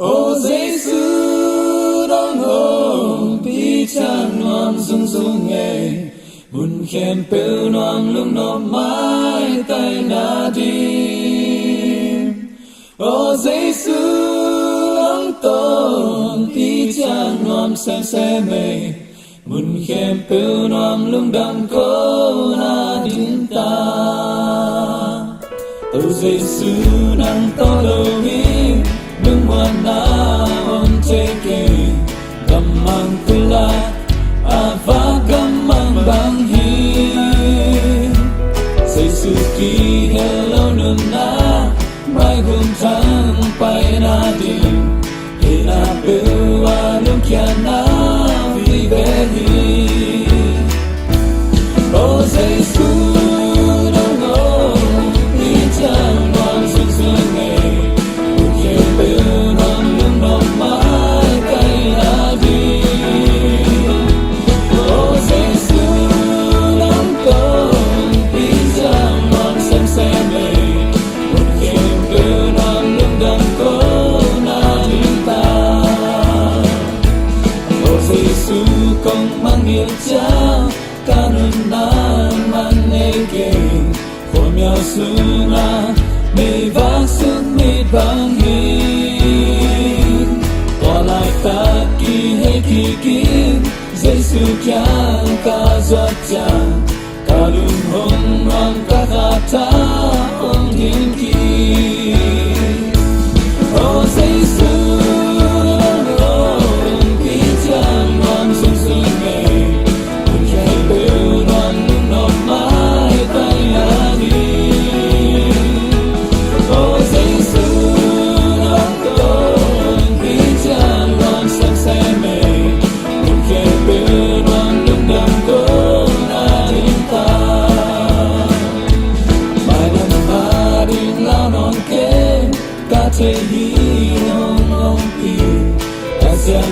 O Giêsu đón hồn bi chan noam dung dung nghe bùn khen pêu noam lung nộm mãi tay na đi. O Giêsu đón tôn bi chan noam xem mê bùn khen pêu noam lung đam cô na din ta. O Giêsu nang to lâu nung wana on teke gamang tula ava gamang banghi Giêsu ki hello nuna mai gum thang pai na di ina pewa nung kya na vi vehi. O Giêsu nang o ni chan wang sung sung nghe kong manggil cha kanunan manege khomya suna me vasun me banghi walai ta ki he ki kim Giêsu kyang ka zot cha kalum hong mang ka ta ong din ki. O Giêsu te hi hong pi ta sia